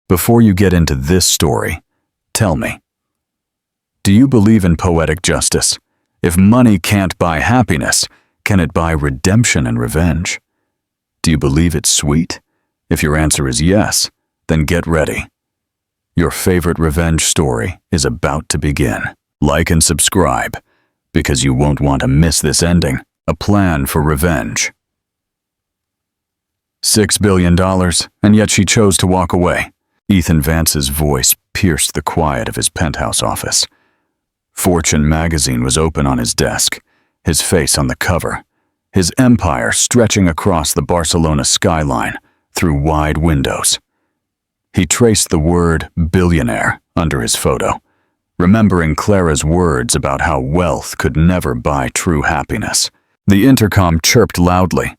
Before you get into this story, tell me, do you believe in poetic justice? If money can't buy happiness, can it buy redemption and revenge? Do you believe it's sweet? If your answer is yes, then get ready. Your favorite revenge story is about to begin. Like and subscribe, because you won't want to miss this ending. A plan for revenge. $6 billion, and yet she chose to walk away. Ethan Vance's voice pierced the quiet of his penthouse office. Fortune magazine was open on his desk, his face on the cover, his empire stretching across the Barcelona skyline through wide windows. He traced the word billionaire under his photo, remembering Clara's words about how wealth could never buy true happiness. The intercom chirped loudly.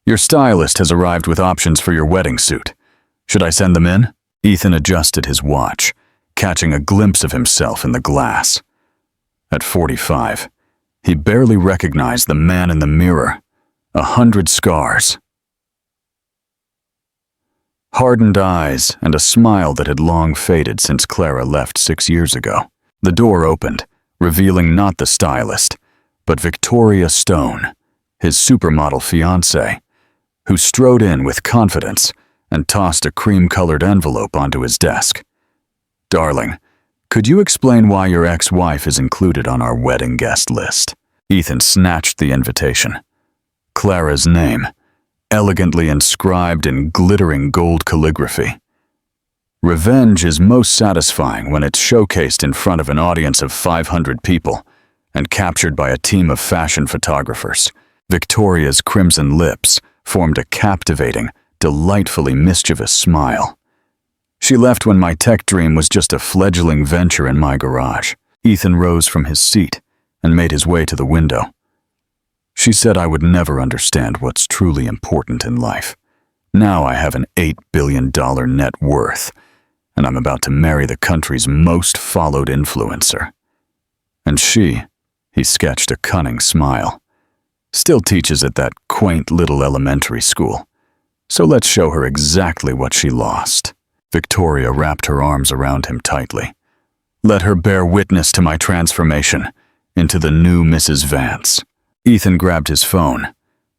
Your stylist has arrived with options for your wedding suit. Should I send them in? Ethan adjusted his watch, catching a glimpse of himself in the glass. At 45, he barely recognized the man in the mirror. 100 scars, hardened eyes, and a smile that had long faded since Clara left 6 years ago. The door opened, revealing not the stylist, but Victoria Stone, his supermodel fiancée, who strode in with confidence and tossed a cream-colored envelope onto his desk. Darling, could you explain why your ex-wife is included on our wedding guest list? Ethan snatched the invitation. Clara's name, elegantly inscribed in glittering gold calligraphy. Revenge is most satisfying when it's showcased in front of an audience of 500 people and captured by a team of fashion photographers. Victoria's crimson lips formed a captivating, delightfully mischievous smile. She left when my tech dream was just a fledgling venture in my garage. Ethan rose from his seat and made his way to the window. She said I would never understand what's truly important in life. Now I have an $8 billion net worth, and I'm about to marry the country's most followed influencer. And she, he sketched a cunning smile, still teaches at that quaint little elementary school. So let's show her exactly what she lost. Victoria wrapped her arms around him tightly. Let her bear witness to my transformation into the new Mrs. Vance. Ethan grabbed his phone.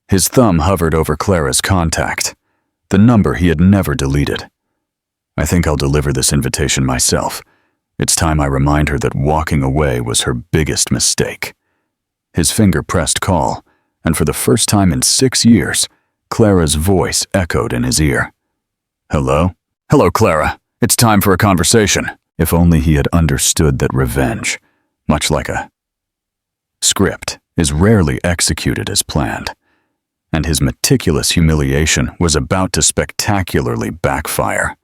His thumb hovered over Clara's contact, the number he had never deleted. I think I'll deliver this invitation myself. It's time I remind her that walking away was her biggest mistake. His finger pressed call, and for the first time in 6 years, Clara's voice echoed in his ear. Hello? Hello, Clara. It's time for a conversation. If only he had understood that revenge, much like a script, is rarely executed as planned, and his meticulous humiliation was about to spectacularly backfire,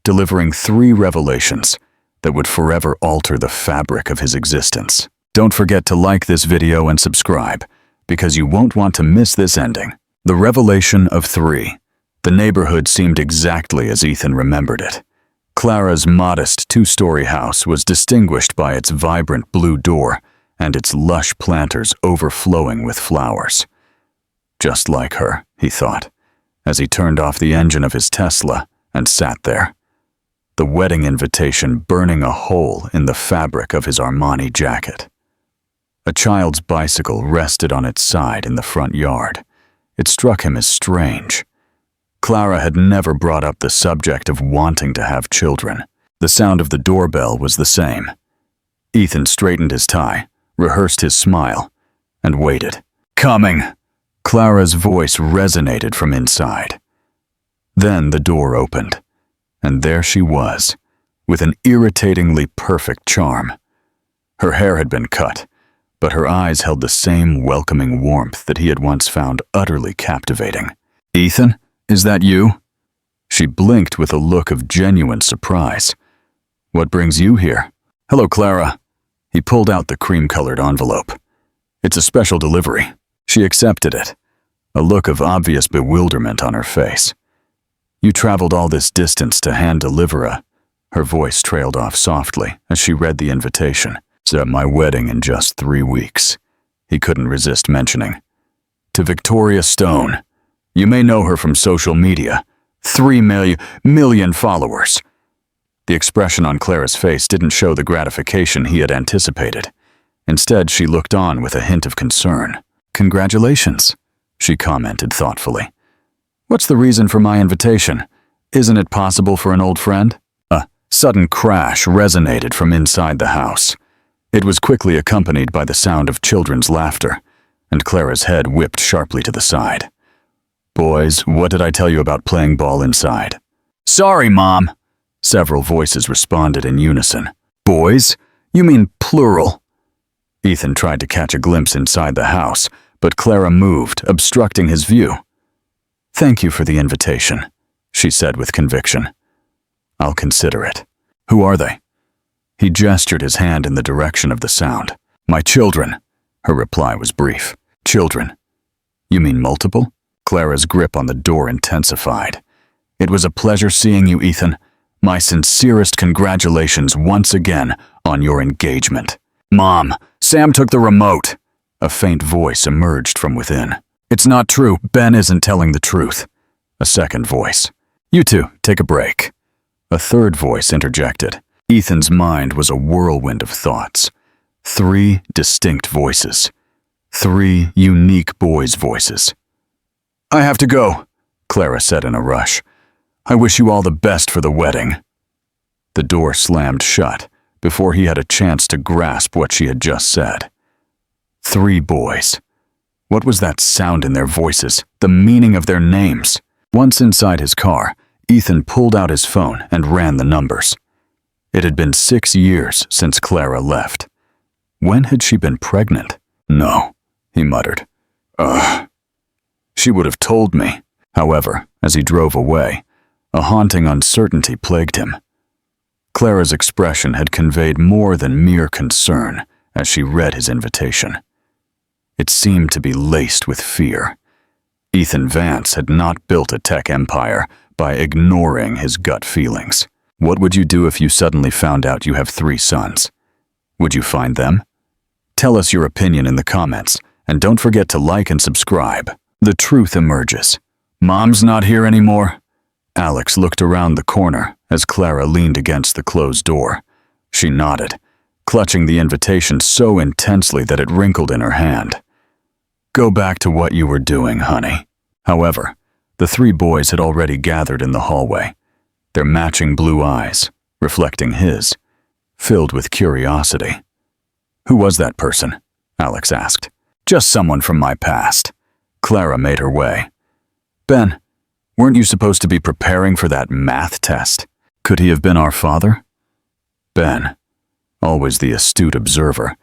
delivering 3 revelations that would forever alter the fabric of his existence. Don't forget to like this video and subscribe, because you won't want to miss this ending. The revelation of 3. The neighborhood seemed exactly as Ethan remembered it. Clara's modest 2-story house was distinguished by its vibrant blue door and its lush planters overflowing with flowers. Just like her, he thought, as he turned off the engine of his Tesla and sat there, the wedding invitation burning a hole in the fabric of his Armani jacket. A child's bicycle rested on its side in the front yard. It struck him as strange. Clara had never brought up the subject of wanting to have children. The sound of the doorbell was the same. Ethan straightened his tie, rehearsed his smile, and waited. Coming! Clara's voice resonated from inside. Then the door opened, and there she was, with an irritatingly perfect charm. Her hair had been cut, but her eyes held the same welcoming warmth that he had once found utterly captivating. Ethan? Is that you? She blinked with a look of genuine surprise. What brings you here? Hello, Clara. He pulled out the cream-colored envelope. It's a special delivery. She accepted it, a look of obvious bewilderment on her face. You traveled all this distance to hand-deliver a... Her voice trailed off softly as she read the invitation. It's at my wedding in just 3 weeks. He couldn't resist mentioning. To Victoria Stone. You may know her from social media. 3 million followers. The expression on Clara's face didn't show the gratification he had anticipated. Instead, she looked on with a hint of concern. "Congratulations," she commented thoughtfully. "What's the reason for my invitation? Isn't it possible for an old friend?" A sudden crash resonated from inside the house. It was quickly accompanied by the sound of children's laughter, and Clara's head whipped sharply to the side. "Boys, what did I tell you about playing ball inside?" "Sorry, Mom," several voices responded in unison. "Boys? You mean plural." Ethan tried to catch a glimpse inside the house, but Clara moved, obstructing his view. "Thank you for the invitation," she said with conviction. "I'll consider it. Who are they?" He gestured his hand in the direction of the sound. "My children." Her reply was brief. "Children? You mean multiple?" Clara's grip on the door intensified. "It was a pleasure seeing you, Ethan. My sincerest congratulations once again on your engagement." "Mom, Sam took the remote." A faint voice emerged from within. "It's not true. Ben isn't telling the truth." A second voice. "You two, take a break." A third voice interjected. Ethan's mind was a whirlwind of thoughts. 3 distinct voices. 3 unique boys' voices. "I have to go," Clara said in a rush. "I wish you all the best for the wedding." The door slammed shut before he had a chance to grasp what she had just said. 3 boys. What was that sound in their voices, the meaning of their names? Once inside his car, Ethan pulled out his phone and ran the numbers. It had been 6 years since Clara left. When had she been pregnant? "No," he muttered. "Ugh. She would have told me." However, as he drove away, a haunting uncertainty plagued him. Clara's expression had conveyed more than mere concern as she read his invitation. It seemed to be laced with fear. Ethan Vance had not built a tech empire by ignoring his gut feelings. What would you do if you suddenly found out you have 3 sons? Would you find them? Tell us your opinion in the comments, and don't forget to like and subscribe. The truth emerges. "Mom's not here anymore?" Alex looked around the corner as Clara leaned against the closed door. She nodded, clutching the invitation so intensely that it wrinkled in her hand. "Go back to what you were doing, honey." However, the 3 boys had already gathered in the hallway, their matching blue eyes, reflecting his, filled with curiosity. "Who was that person?" Alex asked. "Just someone from my past." Clara made her way. "Ben, weren't you supposed to be preparing for that math test? Could he have been our father?" Ben, always the astute observer,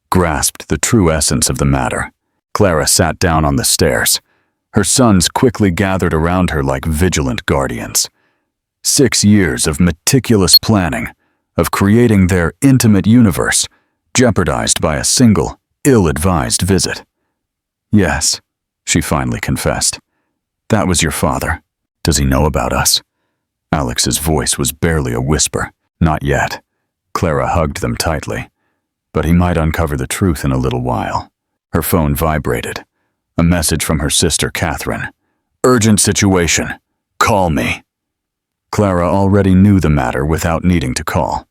grasped the true essence of the matter. Clara sat down on the stairs. Her sons quickly gathered around her like vigilant guardians. 6 years of meticulous planning, of creating their intimate universe, jeopardized by a single, ill-advised visit. "Yes," she finally confessed. "That was your father. Does he know about us?" Alex's voice was barely a whisper. "Not yet." Clara hugged them tightly. "But he might uncover the truth in a little while." Her phone vibrated. A message from her sister, Catherine. "Urgent situation. Call me." Clara already knew the matter without needing to call.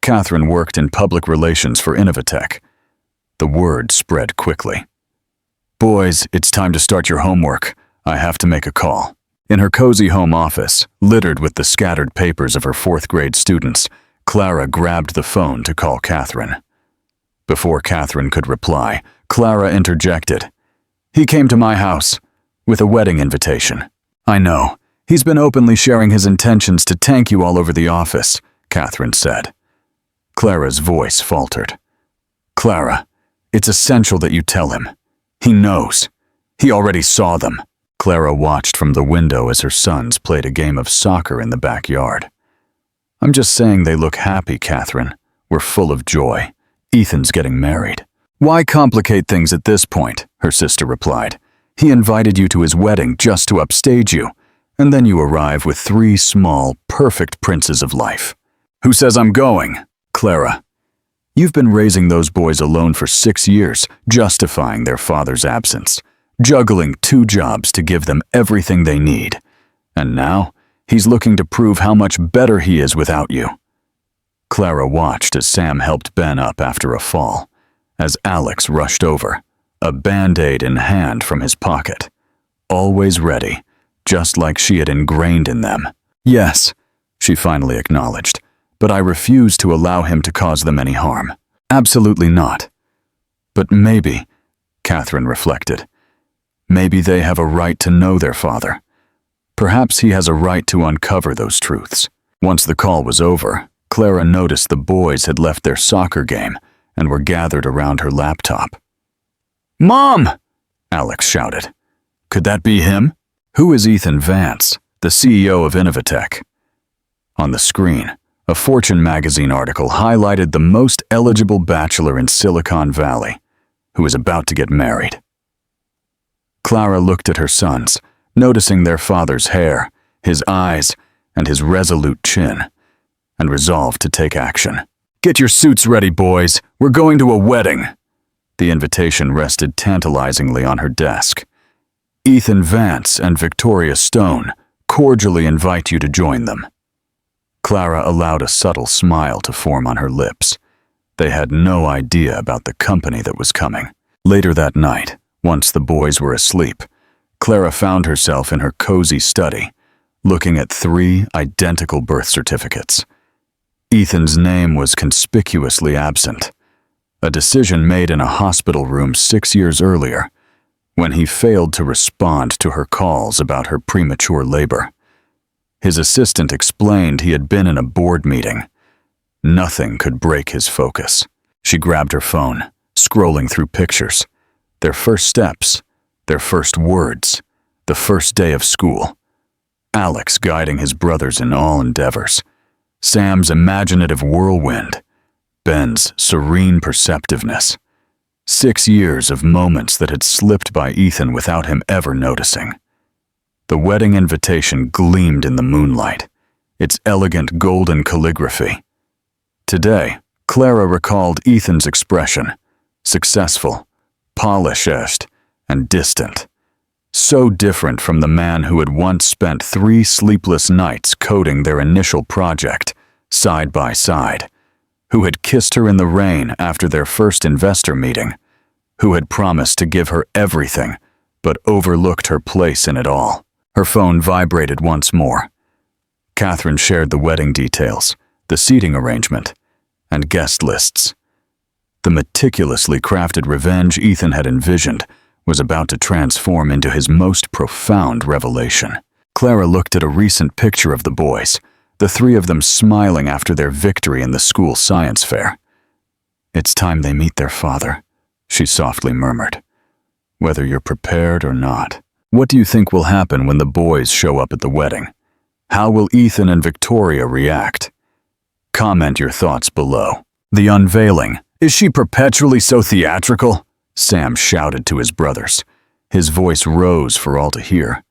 Catherine worked in public relations for Innovatech. The word spread quickly. "Boys, it's time to start your homework. I have to make a call." In her cozy home office, littered with the scattered papers of her 4th-grade students, Clara grabbed the phone to call Catherine. Before Catherine could reply, Clara interjected. "He came to my house with a wedding invitation." "I know. He's been openly sharing his intentions to tank you all over the office," Catherine said. Clara's voice faltered. "Clara, it's essential that you tell him. He knows. He already saw them." Clara watched from the window as her sons played a game of soccer in the backyard. "I'm just saying they look happy, Catherine. We're full of joy. Ethan's getting married." "Why complicate things at this point?" her sister replied. "He invited you to his wedding just to upstage you, and then you arrive with 3 small, perfect princes of life." "Who says I'm going?" "Clara, you've been raising those boys alone for 6 years, justifying their father's absence, juggling 2 jobs to give them everything they need. And now, He's looking to prove how much better he is without you." Clara watched as Sam helped Ben up after a fall, as Alex rushed over, a Band-Aid in hand from his pocket. Always ready, just like she had ingrained in them. "Yes," she finally acknowledged, "but I refuse to allow him to cause them any harm. Absolutely not." "But maybe," Catherine reflected, "maybe they have a right to know their father. Perhaps he has a right to uncover those truths." Once the call was over, Clara noticed the boys had left their soccer game and were gathered around her laptop. "Mom!" Alex shouted. "Could that be him?" "Who is Ethan Vance, the CEO of Innovatech?" On the screen, a Fortune magazine article highlighted the most eligible bachelor in Silicon Valley, who is about to get married. Clara looked at her sons, noticing their father's hair, his eyes, and his resolute chin, and resolved to take action. "Get your suits ready, boys. We're going to a wedding." The invitation rested tantalizingly on her desk. "Ethan Vance and Victoria Stone cordially invite you to join them." Clara allowed a subtle smile to form on her lips. They had no idea about the company that was coming. Later that night, once the boys were asleep, Clara found herself in her cozy study, looking at 3 identical birth certificates. Ethan's name was conspicuously absent, a decision made in a hospital room 6 years earlier, when he failed to respond to her calls about her premature labor. His assistant explained he had been in a board meeting. Nothing could break his focus. She grabbed her phone, scrolling through pictures. Their first steps, their first words, the first day of school. Alex guiding his brothers in all endeavors. Sam's imaginative whirlwind. Ben's serene perceptiveness. 6 years of moments that had slipped by Ethan without him ever noticing. The wedding invitation gleamed in the moonlight, its elegant golden calligraphy. Today, Clara recalled Ethan's expression, successful, polished, and distant. So different from the man who had once spent 3 sleepless nights coding their initial project, side by side, who had kissed her in the rain after their first investor meeting, who had promised to give her everything, but overlooked her place in it all. Her phone vibrated once more. Catherine shared the wedding details, the seating arrangement, and guest lists. The meticulously crafted revenge Ethan had envisioned was about to transform into his most profound revelation. Clara looked at a recent picture of the boys, the 3 of them smiling after their victory in the school science fair. "It's time they meet their father," she softly murmured. "Whether you're prepared or not. What do you think will happen when the boys show up at the wedding? How will Ethan and Victoria react? Comment your thoughts below." The unveiling. "Is she perpetually so theatrical?" Sam shouted to his brothers. His voice rose for all to hear.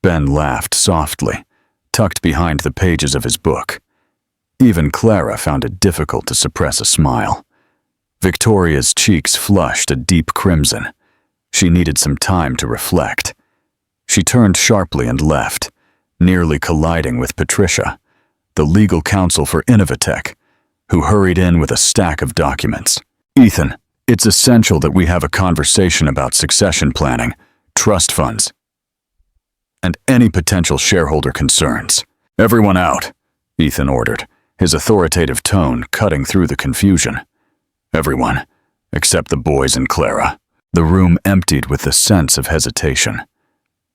Ben laughed softly, tucked behind the pages of his book. Even Clara found it difficult to suppress a smile. Victoria's cheeks flushed a deep crimson. She needed some time to reflect. She turned sharply and left, nearly colliding with Patricia, the legal counsel for Innovatech, who hurried in with a stack of documents. "Ethan, it's essential that we have a conversation about succession planning, trust funds, and any potential shareholder concerns. Everyone out," Ethan ordered, his authoritative tone cutting through the confusion. Everyone, except the boys and Clara. The room emptied with the sense of hesitation.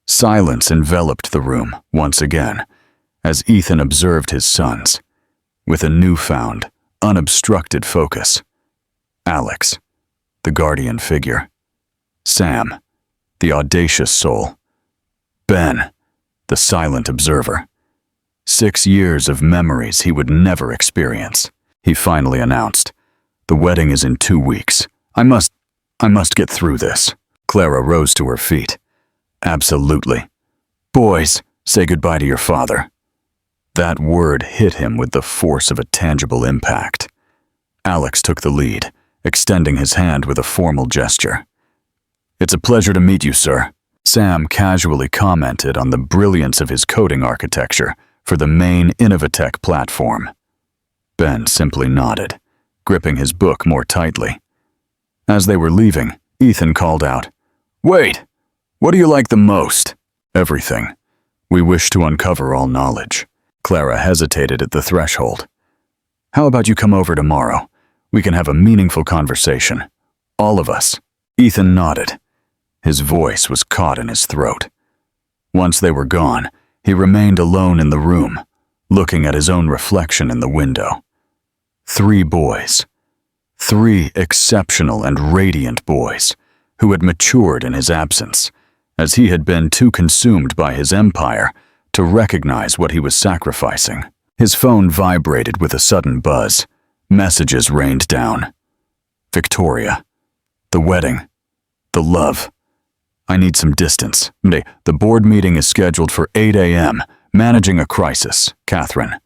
Silence enveloped the room once again, as Ethan observed his sons, with a newfound, unobstructed focus. Alex, the guardian figure. Sam, the audacious soul. Ben, the silent observer. 6 years of memories he would never experience. He finally announced, "The wedding is in 2 weeks. I must get through this." Clara rose to her feet. "Absolutely. Boys, say goodbye to your father." That word hit him with the force of a tangible impact. Alex took the lead, extending his hand with a formal gesture. "It's a pleasure to meet you, sir." Sam casually commented on the brilliance of his coding architecture, for the main Innovatech platform. Ben simply nodded, gripping his book more tightly. As they were leaving, Ethan called out, "Wait! What do you like the most?" "Everything. We wish to uncover all knowledge." Clara hesitated at the threshold. "How about you come over tomorrow? We can have a meaningful conversation. All of us." Ethan nodded. His voice was caught in his throat. Once they were gone, he remained alone in the room, looking at his own reflection in the window. 3 boys. 3 exceptional and radiant boys who had matured in his absence, as he had been too consumed by his empire to recognize what he was sacrificing. His phone vibrated with a sudden buzz. Messages rained down. "Victoria. The wedding. The love. I need some distance. The board meeting is scheduled for 8 a.m. Managing a crisis. Catherine.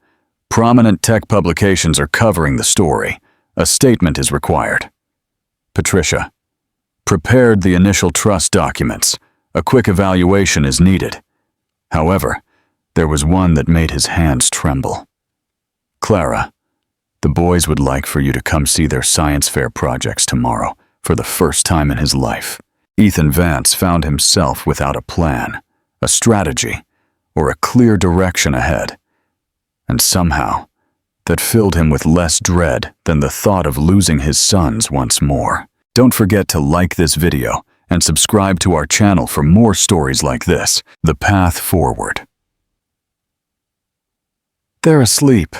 Prominent tech publications are covering the story. A statement is required. Patricia. Prepared the initial trust documents. A quick evaluation is needed." However, there was one that made his hands tremble. "Clara. The boys would like for you to come see their science fair projects tomorrow for the first time in his life." Ethan Vance found himself without a plan, a strategy, or a clear direction ahead. And somehow, that filled him with less dread than the thought of losing his sons once more. Don't forget to like this video and subscribe to our channel for more stories like this. The Path Forward. "They're asleep,"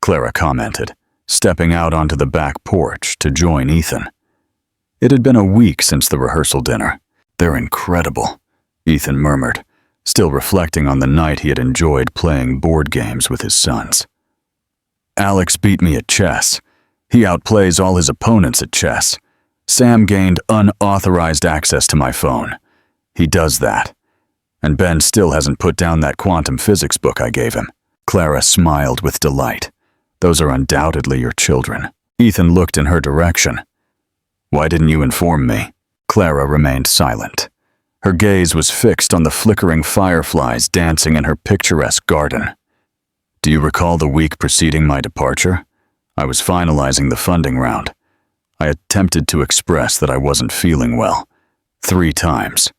Clara commented, stepping out onto the back porch to join Ethan. It had been a week since the rehearsal dinner. "They're incredible," Ethan murmured, still reflecting on the night he had enjoyed playing board games with his sons. "Alex beat me at chess. He outplays all his opponents at chess. Sam gained unauthorized access to my phone. He does that. And Ben still hasn't put down that quantum physics book I gave him." Clara smiled with delight. "Those are undoubtedly your children." Ethan looked in her direction. "Why didn't you inform me?" Clara remained silent. Her gaze was fixed on the flickering fireflies dancing in her picturesque garden. "Do you recall the week preceding my departure? I was finalizing the funding round. I attempted to express that I wasn't feeling well. 3 times.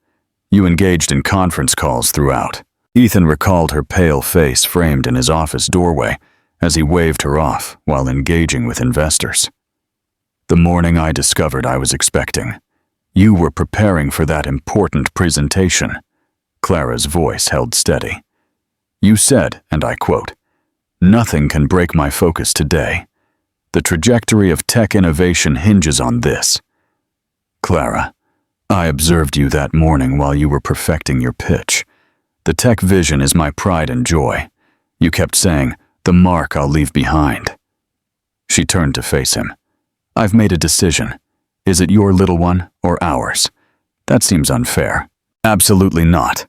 You engaged in conference calls throughout." Ethan recalled her pale face framed in his office doorway as he waved her off while engaging with investors. "The morning I discovered I was expecting, you were preparing for that important presentation." Clara's voice held steady. "You said, and I quote, 'Nothing can break my focus today. The trajectory of tech innovation hinges on this.' Clara, I observed you that morning while you were perfecting your pitch. The tech vision is my pride and joy. You kept saying, 'The mark I'll leave behind.'" She turned to face him. "I've made a decision. Is it your little one or ours? That seems unfair." "Absolutely not.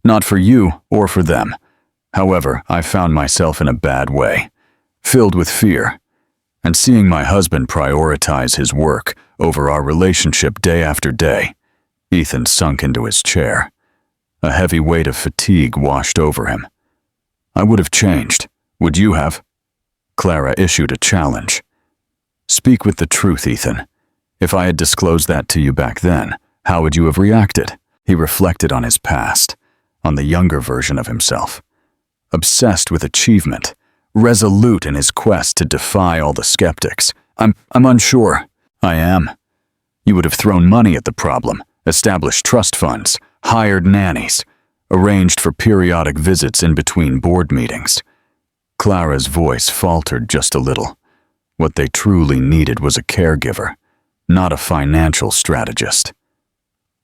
Not for you or for them. However, I found myself in a bad way, filled with fear, and seeing my husband prioritize his work over our relationship day after day." Ethan sunk into his chair. A heavy weight of fatigue washed over him. "I would have changed. Would you have?" Clara issued a challenge. "Speak with the truth, Ethan. If I had disclosed that to you back then, how would you have reacted?" He reflected on his past, on the younger version of himself. Obsessed with achievement, resolute in his quest to defy all the skeptics. I'm unsure." "I am. You would have thrown money at the problem, established trust funds, hired nannies, arranged for periodic visits in between board meetings." Clara's voice faltered just a little. What they truly needed was a caregiver, not a financial strategist.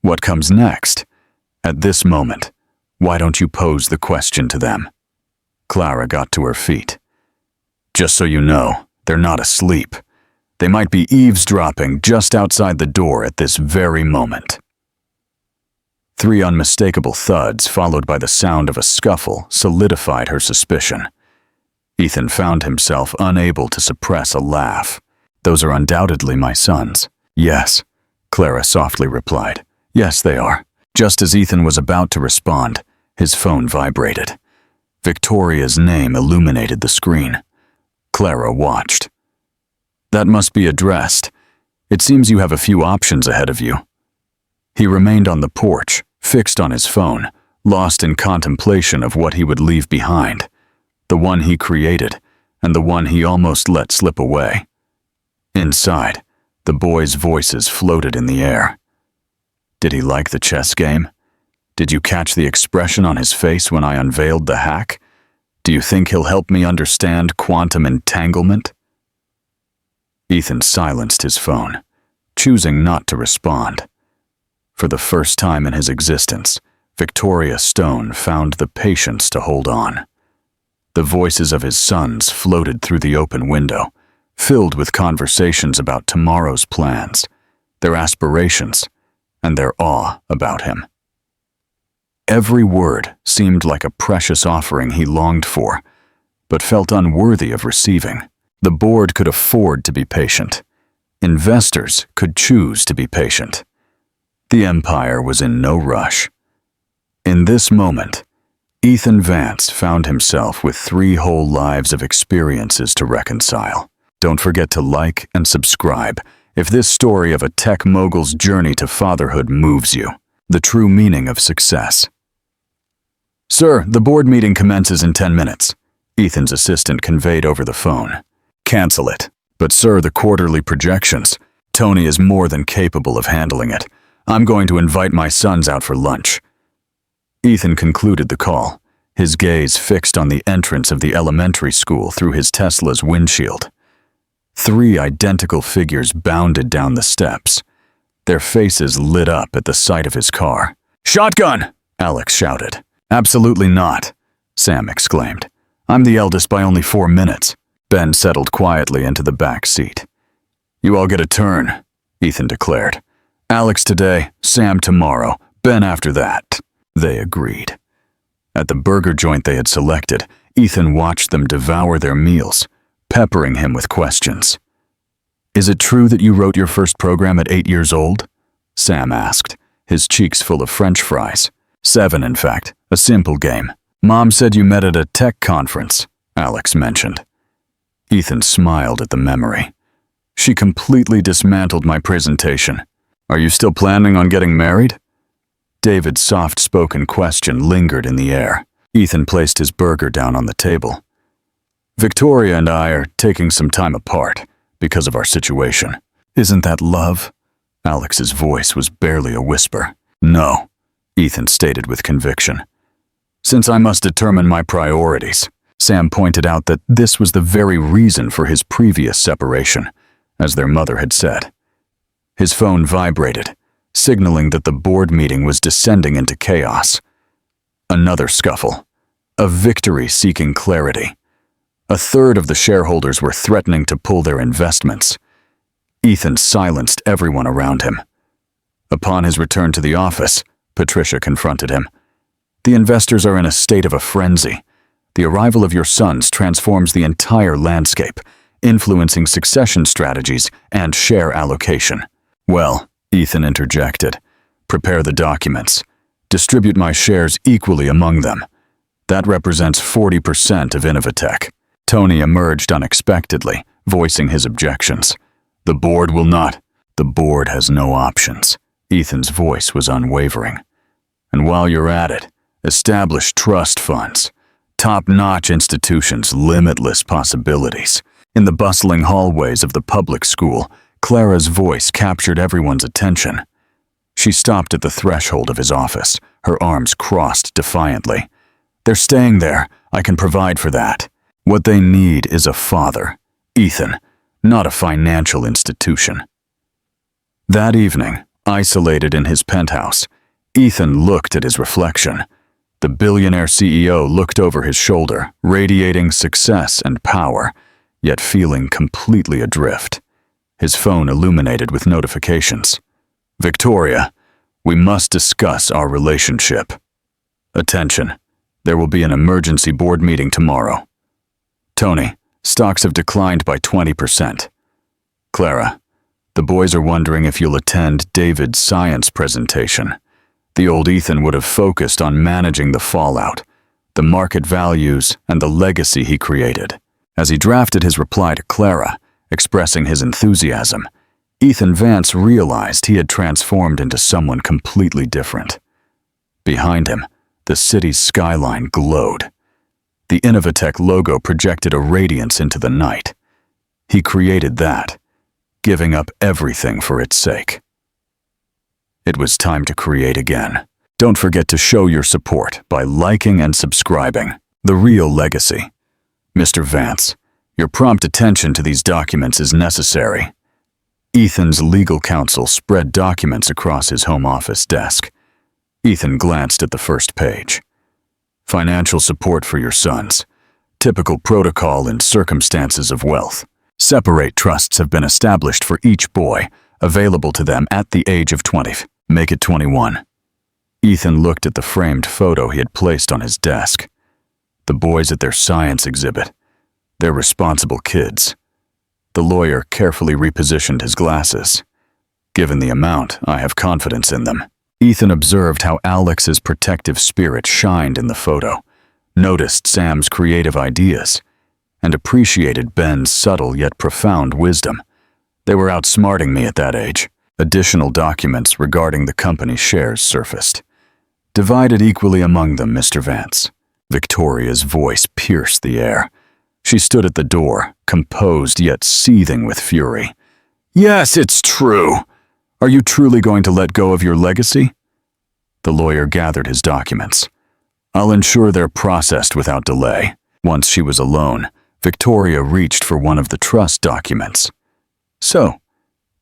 "What comes next? At this moment, why don't you pose the question to them?" Clara got to her feet. "Just so you know, they're not asleep. They might be eavesdropping just outside the door at this very moment." 3 unmistakable thuds, followed by the sound of a scuffle, solidified her suspicion. Ethan found himself unable to suppress a laugh. "Those are undoubtedly my sons." "Yes," Clara softly replied. "Yes, they are." Just as Ethan was about to respond, his phone vibrated. Victoria's name illuminated the screen. Clara watched. "That must be addressed. It seems you have a few options ahead of you." He remained on the porch, fixed on his phone, lost in contemplation of what he would leave behind, the one he created and the one he almost let slip away. Inside, the boys' voices floated in the air. Did he like the chess game? Did you catch the expression on his face when I unveiled the hack? Do you think he'll help me understand quantum entanglement? Ethan silenced his phone, choosing not to respond. For the first time in his existence, Victoria Stone found the patience to hold on. The voices of his sons floated through the open window, filled with conversations about tomorrow's plans, their aspirations, and their awe about him. Every word seemed like a precious offering he longed for, but felt unworthy of receiving. The board could afford to be patient. Investors could choose to be patient. The empire was in no rush. In this moment, Ethan Vance found himself with 3 whole lives of experiences to reconcile. Don't forget to like and subscribe if this story of a tech mogul's journey to fatherhood moves you. The true meaning of success. "Sir, the board meeting commences in 10 minutes, Ethan's assistant conveyed over the phone. "Cancel it. But sir, the quarterly projections. Tony is more than capable of handling it. I'm going to invite my sons out for lunch." Ethan concluded the call, his gaze fixed on the entrance of the elementary school through his Tesla's windshield. 3 identical figures bounded down the steps. Their faces lit up at the sight of his car. "Shotgun!" Alex shouted. "Absolutely not," Sam exclaimed. "I'm the eldest by only 4 minutes." Ben settled quietly into the back seat. "You all get a turn," Ethan declared. "Alex today, Sam tomorrow, Ben after that." They agreed. At the burger joint they had selected, Ethan watched them devour their meals, peppering him with questions. "Is it true that you wrote your first program at 8 years old?" Sam asked, his cheeks full of French fries. 7, in fact, a simple game. "Mom said you met at a tech conference," Alex mentioned. Ethan smiled at the memory. "She completely dismantled my presentation. Are you still planning on getting married?" David's soft-spoken question lingered in the air. Ethan placed his burger down on the table. "Victoria and I are taking some time apart because of our situation. Isn't that love?" Alex's voice was barely a whisper. "No," Ethan stated with conviction. "Since I must determine my priorities." Sam pointed out that this was the very reason for his previous separation, as their mother had said. His phone vibrated, signaling that the board meeting was descending into chaos. Another scuffle. A victory seeking clarity. 1/3 of the shareholders were threatening to pull their investments. Ethan silenced everyone around him. Upon his return to the office, Patricia confronted him. "The investors are in a state of a frenzy. The arrival of your sons transforms the entire landscape, influencing succession strategies and share allocation." "Well," Ethan interjected, "prepare the documents. Distribute my shares equally among them. That represents 40% of Innovatech." Tony emerged unexpectedly, voicing his objections. "The board will not." "The board has no options." Ethan's voice was unwavering. "And while you're at it, establish trust funds. Top-notch institutions, limitless possibilities." In the bustling hallways of the public school, Clara's voice captured everyone's attention. She stopped at the threshold of his office, her arms crossed defiantly. "They're staying there. I can provide for that. What they need is a father, Ethan, not a financial institution." That evening, isolated in his penthouse, Ethan looked at his reflection. The billionaire CEO looked over his shoulder, radiating success and power, yet feeling completely adrift. His phone illuminated with notifications. "Victoria, we must discuss our relationship. Attention, there will be an emergency board meeting tomorrow. Tony, stocks have declined by 20%. Clara, the boys are wondering if you'll attend David's science presentation. The old Ethan would have focused on managing the fallout, the market values, and the legacy he created. As he drafted his reply to Clara, expressing his enthusiasm, Ethan Vance realized he had transformed into someone completely different. Behind him, the city's skyline glowed. The Innovatech logo projected a radiance into the night. He created that, giving up everything for its sake. It was time to create again. Don't forget to show your support by liking and subscribing. The Real Legacy. Mr. Vance, your prompt attention to these documents is necessary. Ethan's legal counsel spread documents across his home office desk. Ethan glanced at the first page. Financial support for your sons. Typical protocol in circumstances of wealth. Separate trusts have been established for each boy, available to them at the age of 20. Make it 21. Ethan looked at the framed photo he had placed on his desk. The boys at their science exhibit. They're responsible kids. The lawyer carefully repositioned his glasses. Given the amount, I have confidence in them. Ethan observed how Alex's protective spirit shined in the photo, noticed Sam's creative ideas, and appreciated Ben's subtle yet profound wisdom. They were outsmarting me at that age. Additional documents regarding the company's shares surfaced. Divided equally among them, Mr. Vance. Victoria's voice pierced the air. She stood at the door, composed yet seething with fury. Yes, it's true. Are you truly going to let go of your legacy? The lawyer gathered his documents. I'll ensure they're processed without delay. Once she was alone, Victoria reached for one of the trust documents. So,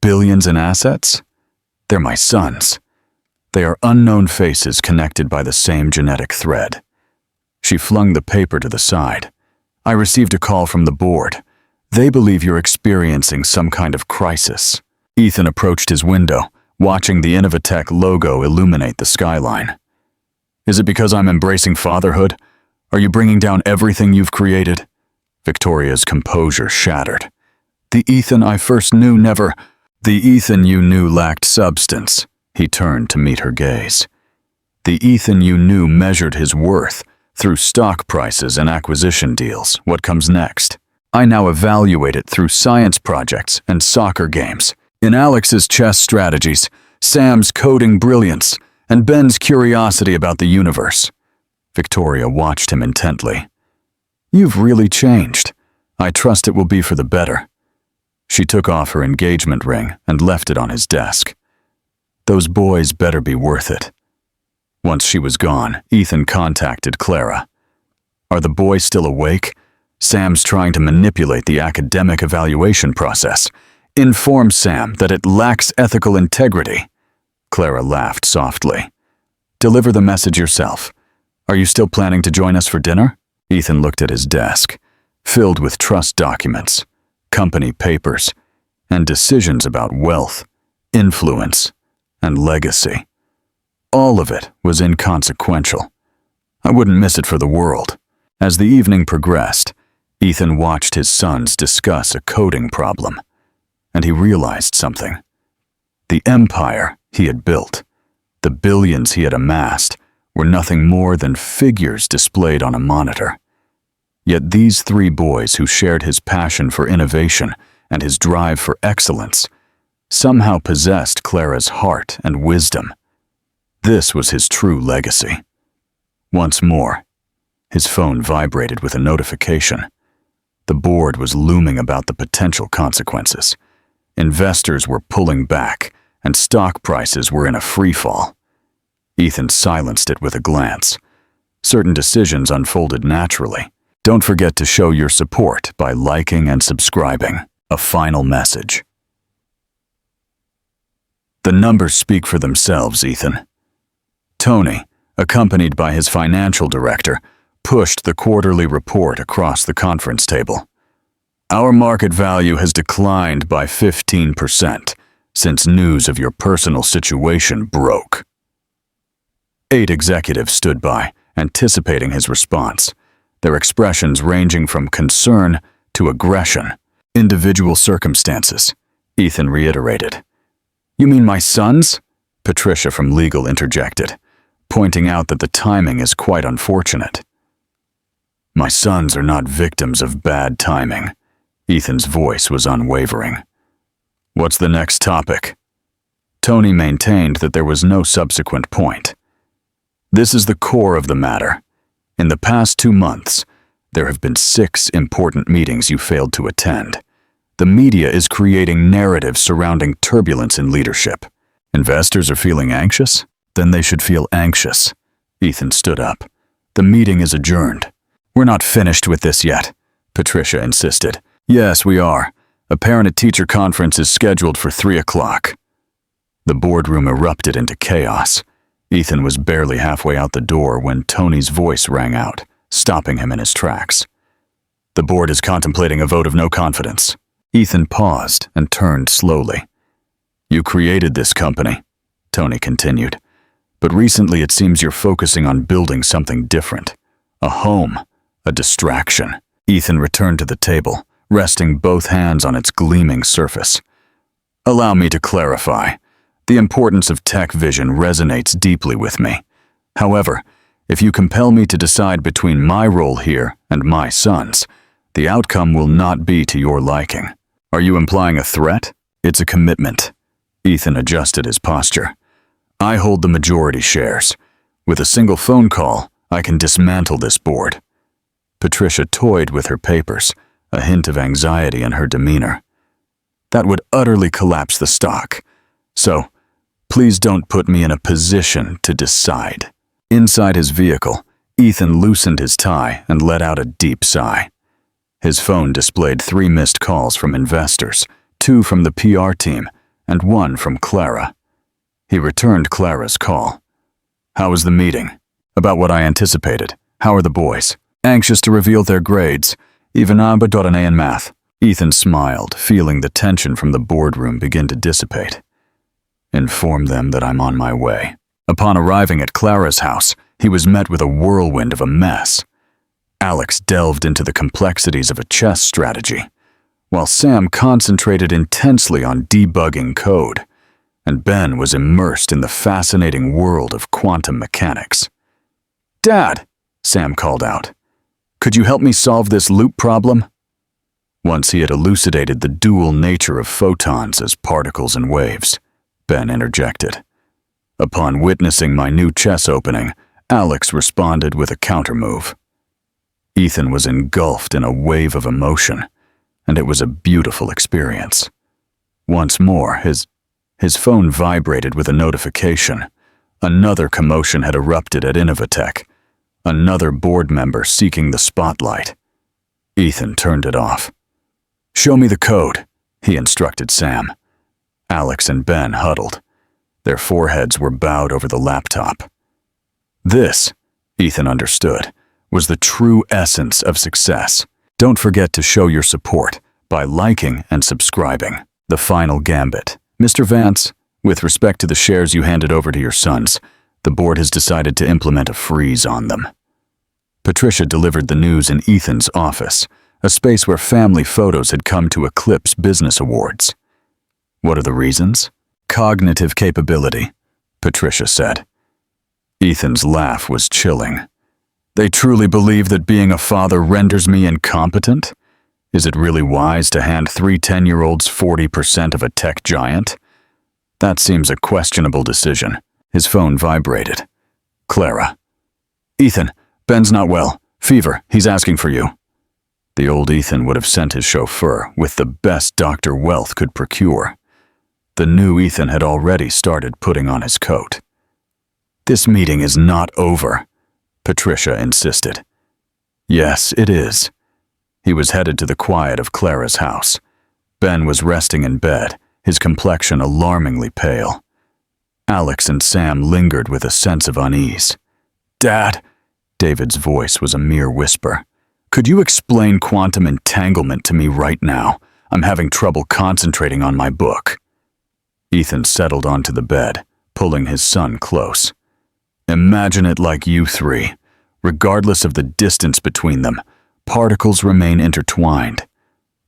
billions in assets? They're my sons. They are unknown faces connected by the same genetic thread. She flung the paper to the side. I received a call from the board. They believe you're experiencing some kind of crisis. Ethan approached his window, watching the Innovatech logo illuminate the skyline. Is it because I'm embracing fatherhood? Are you bringing down everything you've created? Victoria's composure shattered. The Ethan I first knew never... The Ethan you knew lacked substance. He turned to meet her gaze. The Ethan you knew measured his worth through stock prices and acquisition deals. What comes next? I now evaluate it through science projects and soccer games. In Alex's chess strategies, Sam's coding brilliance, and Ben's curiosity about the universe. Victoria watched him intently. You've really changed. I trust it will be for the better. She took off her engagement ring and left it on his desk. Those boys better be worth it. Once she was gone, Ethan contacted Clara. Are the boys still awake? Sam's trying to manipulate the academic evaluation process. Inform Sam that it lacks ethical integrity. Clara laughed softly. Deliver the message yourself. Are you still planning to join us for dinner? Ethan looked at his desk, filled with trust documents, company papers, and decisions about wealth, influence, and legacy. All of it was inconsequential. I wouldn't miss it for the world. As the evening progressed, Ethan watched his sons discuss a coding problem, and he realized something. The empire he had built, the billions he had amassed, were nothing more than figures displayed on a monitor. Yet these three boys who shared his passion for innovation and his drive for excellence somehow possessed Clara's heart and wisdom. This was his true legacy. Once more, his phone vibrated with a notification. The board was looming about the potential consequences. Investors were pulling back, and stock prices were in a freefall. Ethan silenced it with a glance. Certain decisions unfolded naturally. Don't forget to show your support by liking and subscribing. A final message. The numbers speak for themselves, Ethan. Tony, accompanied by his financial director, pushed the quarterly report across the conference table. Our market value has declined by 15% since news of your personal situation broke. 8 executives stood by, anticipating his response, their expressions ranging from concern to aggression. Individual circumstances, Ethan reiterated. You mean my sons? Patricia from legal interjected, pointing out that the timing is quite unfortunate. My sons are not victims of bad timing. Ethan's voice was unwavering. What's the next topic? Tony maintained that there was no subsequent point. This is the core of the matter. In the past 2 months, there have been 6 important meetings you failed to attend. The media is creating narratives surrounding turbulence in leadership. Investors are feeling anxious? Then they should feel anxious. Ethan stood up. The meeting is adjourned. We're not finished with this yet, Patricia insisted. Yes, we are. A parent-teacher conference is scheduled for 3 o'clock. The boardroom erupted into chaos. Ethan was barely halfway out the door when Tony's voice rang out, stopping him in his tracks. The board is contemplating a vote of no confidence. Ethan paused and turned slowly. You created this company, Tony continued, but recently it seems you're focusing on building something different. A home, a distraction. Ethan returned to the table, resting both hands on its gleaming surface. Allow me to clarify. The importance of tech vision resonates deeply with me. However, if you compel me to decide between my role here and my son's, the outcome will not be to your liking. Are you implying a threat? It's a commitment. Ethan adjusted his posture. I hold the majority shares. With a single phone call, I can dismantle this board. Patricia toyed with her papers, a hint of anxiety in her demeanor. That would utterly collapse the stock. So, please don't put me in a position to decide. Inside his vehicle, Ethan loosened his tie and let out a deep sigh. His phone displayed 3 missed calls from investors, 2 from the PR team, and 1 from Clara. He returned Clara's call. How was the meeting? About what I anticipated. How are the boys? Anxious to reveal their grades. Even but got an A in math. Ethan smiled, feeling the tension from the boardroom begin to dissipate. Inform them that I'm on my way. Upon arriving at Clara's house, he was met with a whirlwind of a mess. Alex delved into the complexities of a chess strategy, while Sam concentrated intensely on debugging code, and Ben was immersed in the fascinating world of quantum mechanics. Dad, Sam called out, could you help me solve this loop problem? Once he had elucidated the dual nature of photons as particles and waves, Ben interjected. Upon witnessing my new chess opening, Alex responded with a countermove. Ethan was engulfed in a wave of emotion, and it was a beautiful experience. Once more, his phone vibrated with a notification. Another commotion had erupted at Innovatech. Another board member seeking the spotlight. Ethan turned it off. Show me the code, he instructed Sam. Alex and Ben huddled. Their foreheads were bowed over the laptop. This, Ethan understood, was the true essence of success. Don't forget to show your support by liking and subscribing. The final gambit. Mr. Vance, with respect to the shares you handed over to your sons, the board has decided to implement a freeze on them. Patricia delivered the news in Ethan's office, a space where family photos had come to eclipse business awards. What are the reasons? Cognitive capability, Patricia said. Ethan's laugh was chilling. They truly believe that being a father renders me incompetent? Is it really wise to hand 3 10-year-olds 40% of a tech giant? That seems a questionable decision. His phone vibrated. Clara. Ethan, Ben's not well. Fever, he's asking for you. The old Ethan would have sent his chauffeur with the best doctor wealth could procure. The new Ethan had already started putting on his coat. This meeting is not over, Patricia insisted. Yes, it is. He was headed to the quiet of Clara's house. Ben was resting in bed, his complexion alarmingly pale. Alex and Sam lingered with a sense of unease. Dad, David's voice was a mere whisper. Could you explain quantum entanglement to me right now? I'm having trouble concentrating on my book. Ethan settled onto the bed, pulling his son close. Imagine it like you 3. Regardless of the distance between them, particles remain intertwined.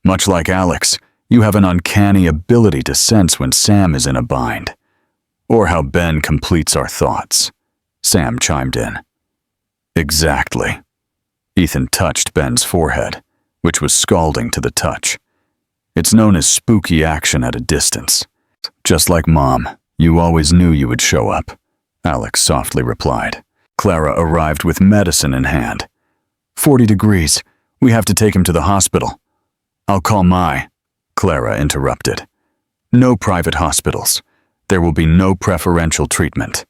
Much like Alex, you have an uncanny ability to sense when Sam is in a bind. Or how Ben completes our thoughts. Sam chimed in. Exactly. Ethan touched Ben's forehead, which was scalding to the touch. It's known as spooky action at a distance. Just like Mom, you always knew you would show up, Alex softly replied. Clara arrived with medicine in hand. 40 degrees. We have to take him to the hospital. I'll call Clara interrupted. No private hospitals. There will be no preferential treatment.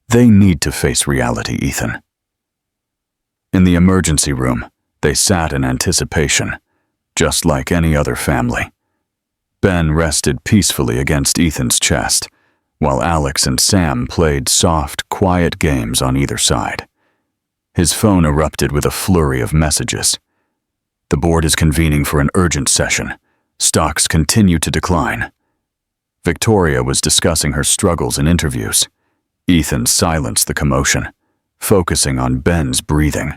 They need to face reality, Ethan. In the emergency room, they sat in anticipation, just like any other family. Ben rested peacefully against Ethan's chest, while Alex and Sam played soft, quiet games on either side. His phone erupted with a flurry of messages. The board is convening for an urgent session. Stocks continue to decline. Victoria was discussing her struggles in interviews. Ethan silenced the commotion, focusing on Ben's breathing.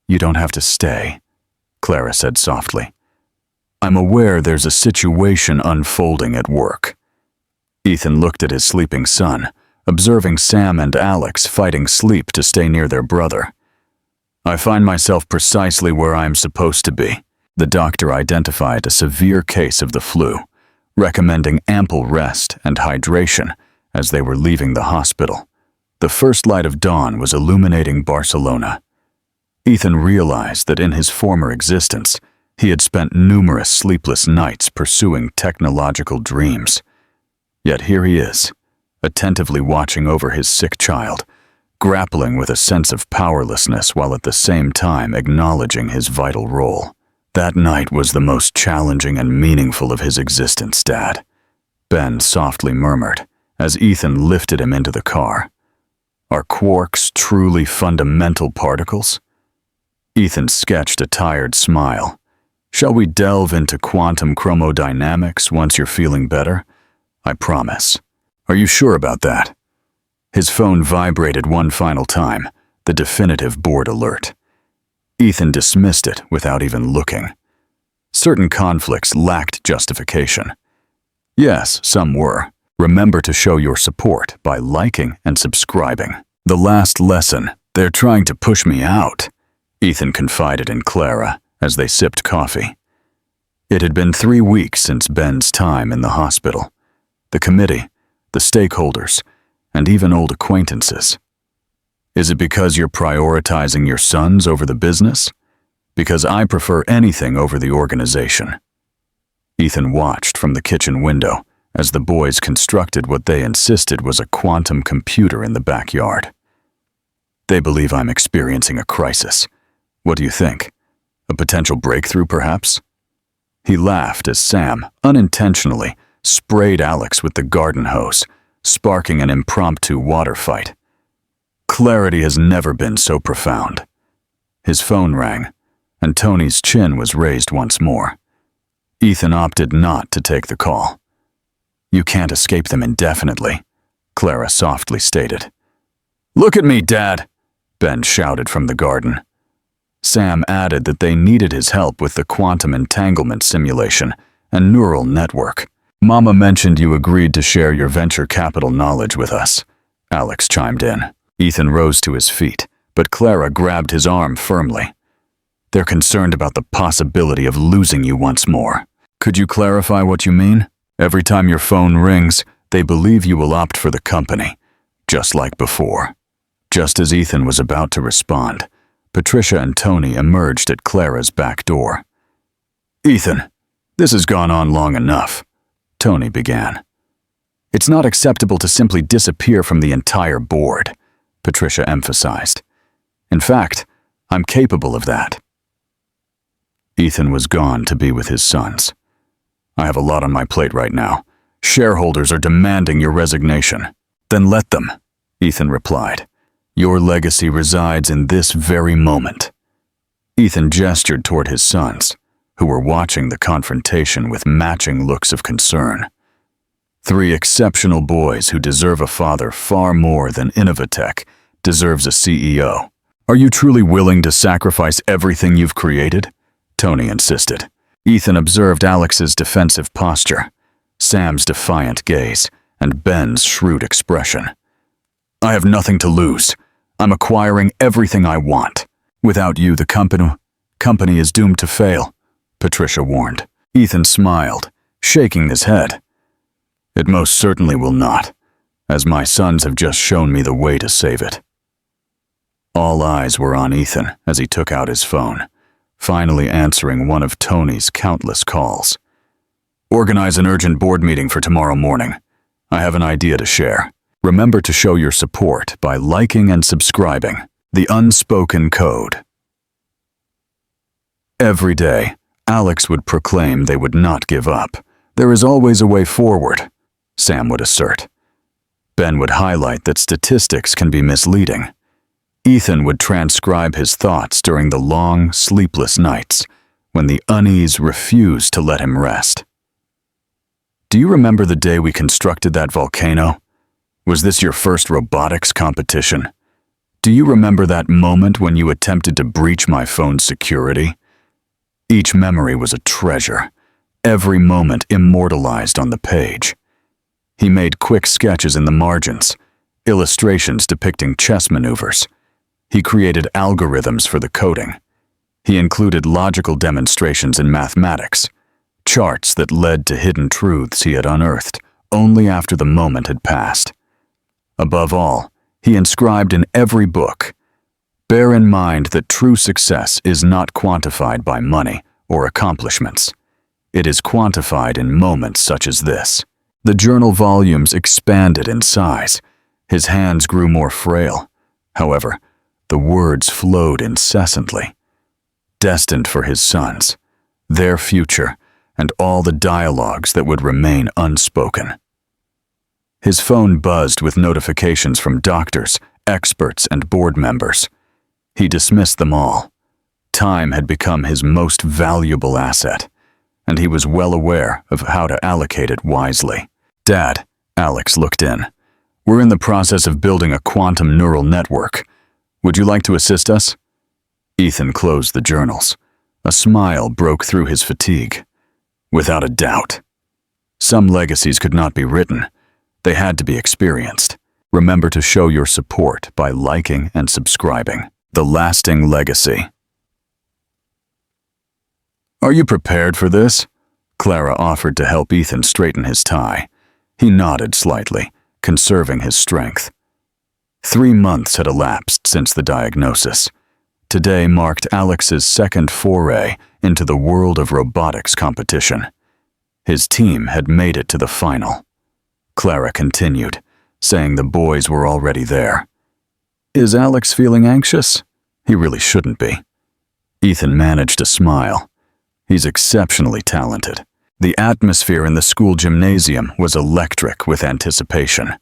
You don't have to stay, Clara said softly. I'm aware there's a situation unfolding at work. Ethan looked at his sleeping son, observing Sam and Alex fighting sleep to stay near their brother. I find myself precisely where I am supposed to be. The doctor identified a severe case of the flu, recommending ample rest and hydration as they were leaving the hospital. The first light of dawn was illuminating Barcelona. Ethan realized that in his former existence, he had spent numerous sleepless nights pursuing technological dreams. Yet here he is, attentively watching over his sick child, grappling with a sense of powerlessness while at the same time acknowledging his vital role. That night was the most challenging and meaningful of his existence, Dad, Ben softly murmured as Ethan lifted him into the car. Are quarks truly fundamental particles? Ethan sketched a tired smile. Shall we delve into quantum chromodynamics once you're feeling better? I promise. Are you sure about that? His phone vibrated one final time, the definitive board alert. Ethan dismissed it without even looking. Certain conflicts lacked justification. Yes, some were. Remember to show your support by liking and subscribing. The last lesson, they're trying to push me out, Ethan confided in Clara as they sipped coffee. It had been 3 weeks since Ben's time in the hospital. The committee, the stakeholders, and even old acquaintances. Is it because you're prioritizing your sons over the business? Because I prefer anything over the organization. Ethan watched from the kitchen window as the boys constructed what they insisted was a quantum computer in the backyard. They believe I'm experiencing a crisis. What do you think? A potential breakthrough, perhaps? He laughed as Sam, unintentionally, sprayed Alex with the garden hose, sparking an impromptu water fight. Clarity has never been so profound. His phone rang, and Tony's chin was raised once more. Ethan opted not to take the call. You can't escape them indefinitely, Clara softly stated. Look at me, Dad, Ben shouted from the garden. Sam added that they needed his help with the quantum entanglement simulation and neural network. Mama mentioned you agreed to share your venture capital knowledge with us, Alex chimed in. Ethan rose to his feet, but Clara grabbed his arm firmly. They're concerned about the possibility of losing you once more. Could you clarify what you mean? Every time your phone rings, they believe you will opt for the company, just like before. Just as Ethan was about to respond, Patricia and Tony emerged at Clara's back door. Ethan, this has gone on long enough, Tony began. It's not acceptable to simply disappear from the entire board, Patricia emphasized. In fact, I'm capable of that. Ethan was gone to be with his sons. I have a lot on my plate right now. Shareholders are demanding your resignation. Then let them, Ethan replied. Your legacy resides in this very moment. Ethan gestured toward his sons, who were watching the confrontation with matching looks of concern. 3 exceptional boys who deserve a father far more than Innovatech deserves a CEO. Are you truly willing to sacrifice everything you've created? Tony insisted. Ethan observed Alex's defensive posture, Sam's defiant gaze, and Ben's shrewd expression. I have nothing to lose. I'm acquiring everything I want. Without you, the company is doomed to fail, Patricia warned. Ethan smiled, shaking his head. It most certainly will not, as my sons have just shown me the way to save it. All eyes were on Ethan as he took out his phone, finally answering one of Tony's countless calls. Organize an urgent board meeting for tomorrow morning. I have an idea to share. Remember to show your support by liking and subscribing. The unspoken code. Every day, Alex would proclaim they would not give up. There is always a way forward, Sam would assert. Ben would highlight that statistics can be misleading. Ethan would transcribe his thoughts during the long, sleepless nights when the unease refused to let him rest. Do you remember the day we constructed that volcano? Was this your first robotics competition? Do you remember that moment when you attempted to breach my phone's security? Each memory was a treasure, every moment immortalized on the page. He made quick sketches in the margins, illustrations depicting chess maneuvers. He created algorithms for the coding. He included logical demonstrations in mathematics, charts that led to hidden truths he had unearthed only after the moment had passed. Above all, he inscribed in every book, "Bear in mind that true success is not quantified by money or accomplishments. It is quantified in moments such as this." The journal volumes expanded in size. His hands grew more frail. However, the words flowed incessantly, destined for his sons, their future, and all the dialogues that would remain unspoken. His phone buzzed with notifications from doctors, experts, and board members. He dismissed them all. Time had become his most valuable asset, and he was well aware of how to allocate it wisely. "Dad," Alex looked in. "We're in the process of building a quantum neural network. Would you like to assist us?" Ethan closed the journals. A smile broke through his fatigue. Without a doubt. Some legacies could not be written. They had to be experienced. Remember to show your support by liking and subscribing. The lasting legacy. "Are you prepared for this?" Clara offered to help Ethan straighten his tie. He nodded slightly, conserving his strength. 3 months had elapsed since the diagnosis. Today marked Alex's second foray into the world of robotics competition. His team had made it to the final. Clara continued, saying the boys were already there. "Is Alex feeling anxious? He really shouldn't be." Ethan managed a smile. He's exceptionally talented. The atmosphere in the school gymnasium was electric with anticipation.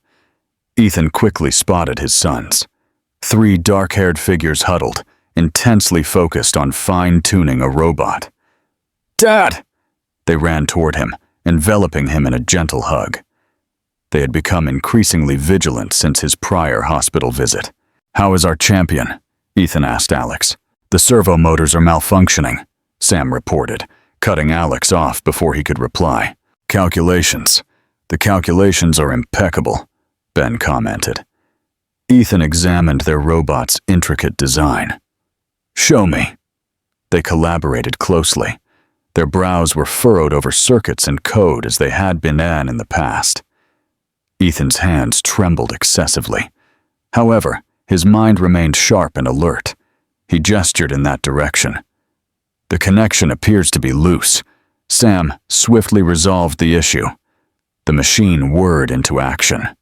Ethan quickly spotted his sons. 3 dark-haired figures huddled, intensely focused on fine-tuning a robot. "Dad!" They ran toward him, enveloping him in a gentle hug. They had become increasingly vigilant since his prior hospital visit. "How is our champion?" Ethan asked Alex. "The servo motors are malfunctioning," Sam reported, cutting Alex off before he could reply. "Calculations. The calculations are impeccable," Ben commented. Ethan examined their robot's intricate design. "Show me." They collaborated closely. Their brows were furrowed over circuits and code as they had been in the past. Ethan's hands trembled excessively. However, his mind remained sharp and alert. He gestured in that direction. "The connection appears to be loose." Sam swiftly resolved the issue. The machine whirred into action.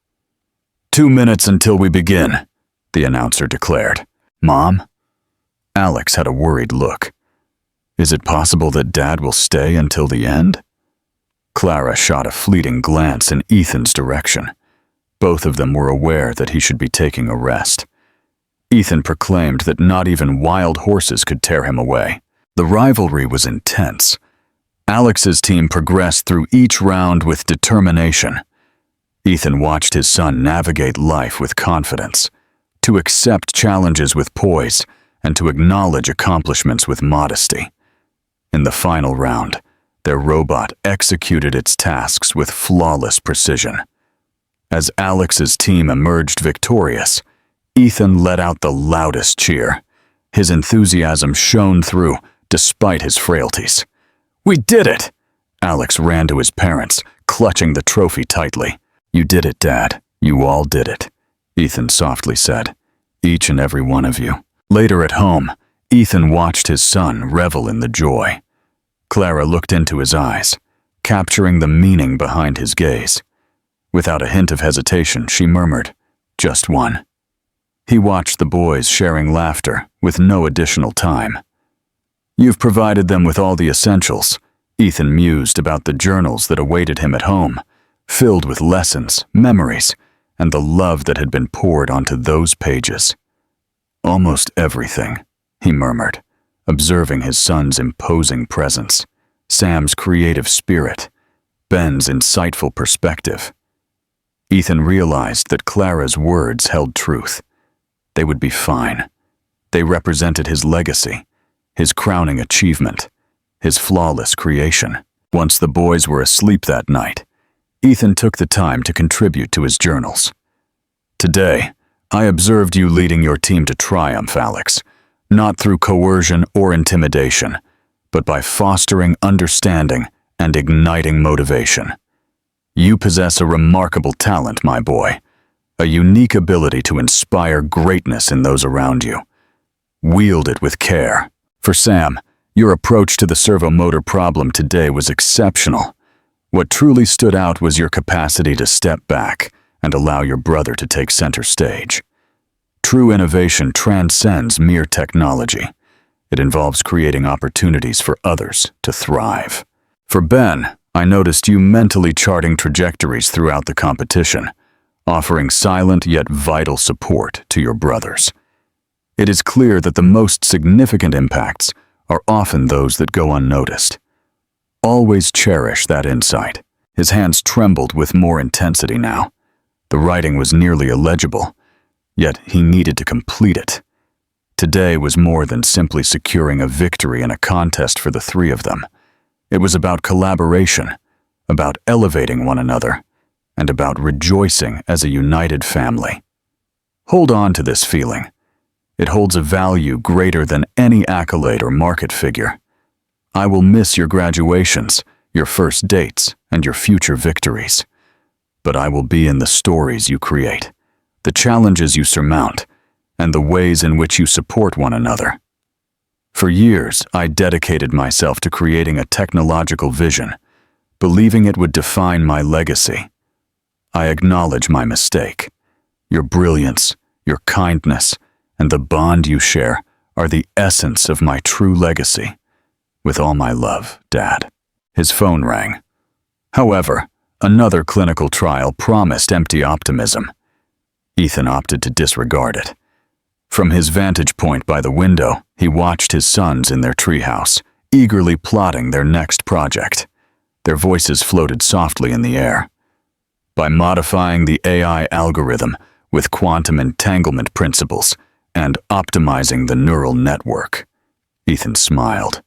2 minutes until we begin," the announcer declared. "Mom?" Alex had a worried look. "Is it possible that Dad will stay until the end?" Clara shot a fleeting glance in Ethan's direction. Both of them were aware that he should be taking a rest. Ethan proclaimed that not even wild horses could tear him away. The rivalry was intense. Alex's team progressed through each round with determination. Ethan watched his son navigate life with confidence, to accept challenges with poise, and to acknowledge accomplishments with modesty. In the final round, their robot executed its tasks with flawless precision. As Alex's team emerged victorious, Ethan let out the loudest cheer. His enthusiasm shone through, despite his frailties. "We did it!" Alex ran to his parents, clutching the trophy tightly. "You did it, Dad. You all did it," Ethan softly said. "Each and every one of you." Later at home, Ethan watched his son revel in the joy. Clara looked into his eyes, capturing the meaning behind his gaze. Without a hint of hesitation, she murmured, "Just one." He watched the boys sharing laughter with no additional time. "You've provided them with all the essentials," Ethan mused about the journals that awaited him at home, filled with lessons, memories, and the love that had been poured onto those pages. "Almost everything," he murmured, observing his son's imposing presence, Sam's creative spirit, Ben's insightful perspective. Ethan realized that Clara's words held truth. They would be fine. They represented his legacy, his crowning achievement, his flawless creation. Once the boys were asleep that night, Ethan took the time to contribute to his journals. "Today, I observed you leading your team to triumph, Alex, not through coercion or intimidation, but by fostering understanding and igniting motivation. You possess a remarkable talent, my boy, a unique ability to inspire greatness in those around you. Wield it with care. For Sam, your approach to the servomotor problem today was exceptional. What truly stood out was your capacity to step back and allow your brother to take center stage. True innovation transcends mere technology. It involves creating opportunities for others to thrive. For Ben, I noticed you mentally charting trajectories throughout the competition, offering silent yet vital support to your brothers. It is clear that the most significant impacts are often those that go unnoticed. Always cherish that insight." His hands trembled with more intensity now. The writing was nearly illegible, yet he needed to complete it. Today was more than simply securing a victory in a contest for the three of them. It was about collaboration, about elevating one another, and about rejoicing as a united family. Hold on to this feeling. It holds a value greater than any accolade or market figure. I will miss your graduations, your first dates, and your future victories. But I will be in the stories you create, the challenges you surmount, and the ways in which you support one another. For years, I dedicated myself to creating a technological vision, believing it would define my legacy. I acknowledge my mistake. Your brilliance, your kindness, and the bond you share are the essence of my true legacy. With all my love, Dad." His phone rang. However, another clinical trial promised empty optimism. Ethan opted to disregard it. From his vantage point by the window, he watched his sons in their treehouse, eagerly plotting their next project. Their voices floated softly in the air. By modifying the AI algorithm with quantum entanglement principles and optimizing the neural network, Ethan smiled.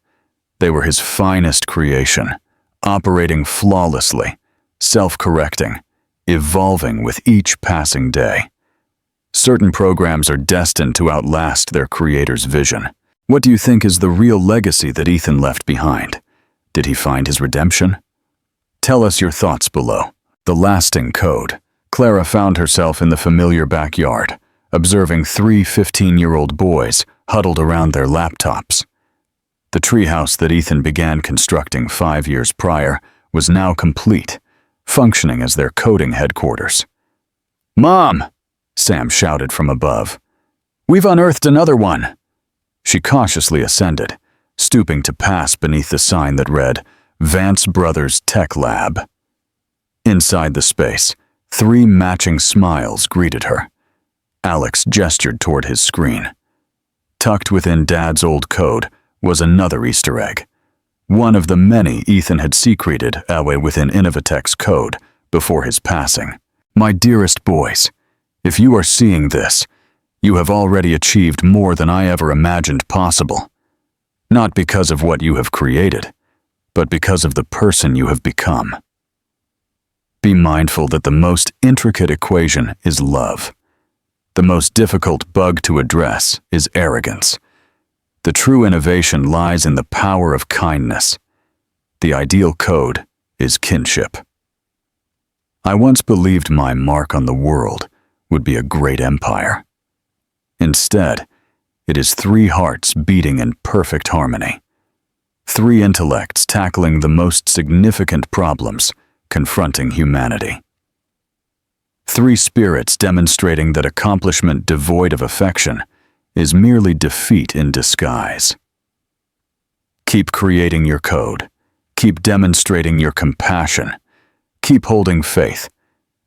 They were his finest creation, operating flawlessly, self-correcting, evolving with each passing day. Certain programs are destined to outlast their creator's vision. What do you think is the real legacy that Ethan left behind? Did he find his redemption? Tell us your thoughts below. The lasting code. Clara found herself in the familiar backyard, observing three 15-year-old boys huddled around their laptops. The treehouse that Ethan began constructing 5 years prior was now complete, functioning as their coding headquarters. "Mom!" Sam shouted from above. "We've unearthed another one." She cautiously ascended, stooping to pass beneath the sign that read, "Vance Brothers Tech Lab." Inside the space, 3 matching smiles greeted her. Alex gestured toward his screen. Tucked within Dad's old code was another Easter egg, one of the many Ethan had secreted away within Innovatech's code before his passing. "My dearest boys, if you are seeing this, you have already achieved more than I ever imagined possible. Not because of what you have created, but because of the person you have become. Be mindful that the most intricate equation is love. The most difficult bug to address is arrogance, The true innovation lies in the power of kindness. The ideal code is kinship. I once believed my mark on the world would be a great empire. Instead, it is 3 hearts beating in perfect harmony. 3 intellects tackling the most significant problems confronting humanity. 3 spirits demonstrating that accomplishment devoid of affection is merely defeat in disguise. Keep creating your code. Keep demonstrating your compassion. Keep holding faith.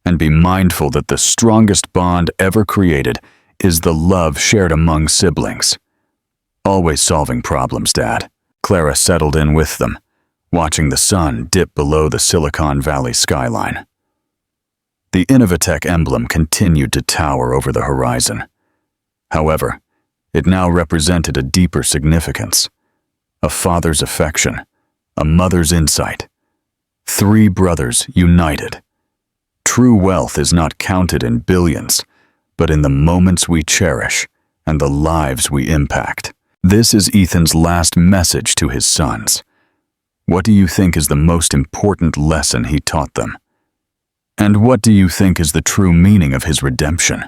And be mindful that the strongest bond ever created is the love shared among siblings. Always solving problems, Dad. Clara settled in with them, watching the sun dip below the Silicon Valley skyline. The Innovatech emblem continued to tower over the horizon. However, it now represented a deeper significance. A father's affection, a mother's insight. 3 brothers united. True wealth is not counted in billions, but in the moments we cherish and the lives we impact. This is Ethan's last message to his sons. What do you think is the most important lesson he taught them? And what do you think is the true meaning of his redemption?